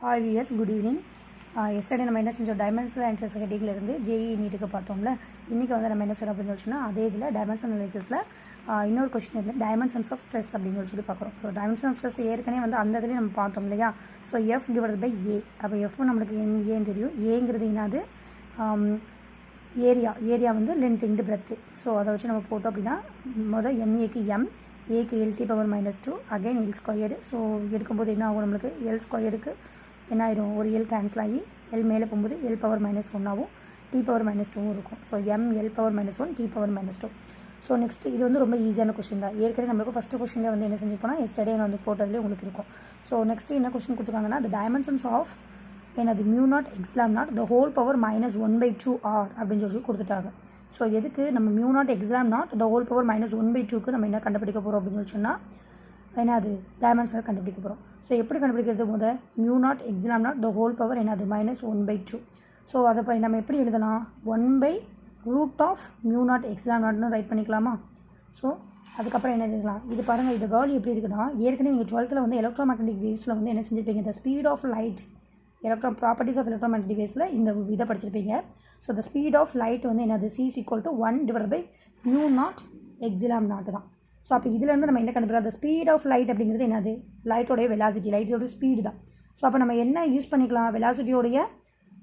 Hi viewers, good evening. Yesterday நம்ம என்ன செஞ்சோம் டைமென்ஷனல் அனாலிசிஸ் ஹெட்டிங்ல இருந்து JEE நீட்டுக்கு பார்த்தோம்ல. இன்னைக்கு வந்து நம்ம என்ன செய்றோம் அப்படினு சொல்லினா அதே இதுல டைமென்ஷனல் அனாலிசிஸ்ல இன்னொரு क्वेश्चन வந்து டைமென்ஷன்ஸ் ஆஃப் ஸ்ட்ரெஸ் அப்படினு சொல்லி பார்க்கறோம். ஸோ டைமென்ஷன் ஆஃப் ஸ்ட்ரெஸ் ஏற்கனவே வந்து அந்த இதுலயே நம்ம பார்த்தோம் இல்லையா. So F/A. அப்ப F நமக்கு ஏன்னு தெரியும். Aங்கிறது என்னது ஏரியா வந்து லென்த் இன்டு பிரெத். ஸோ அதை வச்சு நம்ம போட்டோம் அப்படின்னா முத MAக்கு M, Aக்கு L⁻², again L squared. So எடுக்கும்போது என்ன ஆகும், நம்மளுக்கு L ஸ்கொயருக்கு என்ன ஆயிரும், ஒரு L கேன்சல் ஆகி L மேலே போகும்போது L⁻−1 ஆகும், T⁻−2 இருக்கும். So ML⁻−1 T⁻−2. So next இது வந்து ரொம்ப ஈஸியான கொஸ்டின் தான். ஏற்கனவே நம்மளுக்கு ஃபஸ்ட்டு கொஸ்டினில் வந்து என்ன செஞ்சுருப்போம்னா எஸ்டர்டே வந்து போட்டதுலேயே உங்களுக்கு இருக்கும். ஸோ நெக்ஸ்ட் என்ன கொஸ்டின் கொடுத்துருக்காங்கன்னா the dimensions of என்னது μ0 ε0 the whole power -1/2 r அப்படின்னு சொல்லி கொடுத்துட்டாங்க. ஸோ எதுக்கு நம்ம μ0 ε0 the whole power -1/2க்கு நம்ம என்ன கண்டுபிடிக்க போகிறோம் அப்படின்னு சொன்னால் என்னது டைமென்ஷனல் கண்டுபிடிக்க போகிறோம். ஸோ எப்படி கண்டுபிடிக்கிறது, முதல் μ0 ε0 the whole power என்னது -1/2. ஸோ அதை நம்ம எப்படி எழுதலாம், 1/√of μ0 ε0ன்னு ரைட் பண்ணிக்கலாமா. ஸோ அதுக்கப்புறம் என்ன எழுதலாம், இது பாருங்கள், இது வேல்யூ எப்படி இருக்குன்னா ஏற்கனவே நீங்கள் 12th வந்து எலக்ட்ரோமேக்னெட்டிக் வேவ்ஸில் வந்து என்ன செஞ்சுருப்பீங்க, the speed of light properties of electromagnetic வேவ்ஸில் இந்த இதை படிச்சிருப்பீங்க. So the speed of light வந்து என்னது c = 1/μ0 ε0 தான். ஸோ அப்போ இதுலேருந்து நம்ம என்ன கண்டுபிடிக்கலாம், the speed of light அப்படிங்கிறது என்னது லைட்டோடைய வெலாசிட்டி, லைட்டோடைய ஸ்பீடு தான். ஸோ அப்போ நம்ம என்ன யூஸ் பண்ணிக்கலாம், வெலாசிட்டியோடைய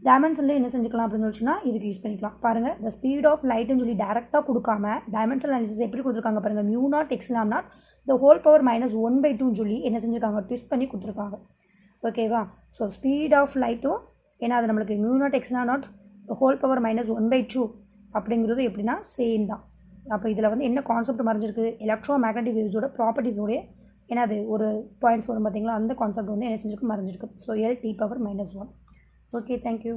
டைமென்ஷனில் என்ன செஞ்சுக்கலாம் அப்படின்னு சொல்லிச்சுன்னா இதுக்கு யூஸ் பண்ணிக்கலாம். பாருங்கள், the speed of lightன்னு சொல்லி டேரெக்டாக கொடுக்காம டைமென்ஷனல் அனாலிசிஸ் எப்படி கொடுத்துருக்காங்க பாருங்கள், μ0 ε0 the whole power -1/2ன்னு சொல்லி என்ன செஞ்சுருக்காங்க, ட்விஸ்ட் பண்ணி கொடுத்துருக்காங்க. ஓகேவா. ஸோ ஸ்பீட் ஆஃப் லைட்டும் ஏன்னா அது நம்மளுக்கு μ0 ε0 the whole power -1/2 அப்படிங்கிறது எப்படின்னா சேம் தான். அப்போ இதில் வந்து என்ன கான்செப்ட் மறைஞ்சிருக்கு, எலக்ட்ரோ மேக்னெட்டிக் வேவ்ஸோட ப்ராப்பர்ட்டிஸோடைய ஏன்னா அது ஒரு பாயிண்ட்ஸ் வரும் பார்த்தீங்களா, அந்த கான்செப்ட் வந்து என்ன செஞ்சுருக்கு மறைஞ்சிருக்கு. So L T⁻−1. Okay, thank you.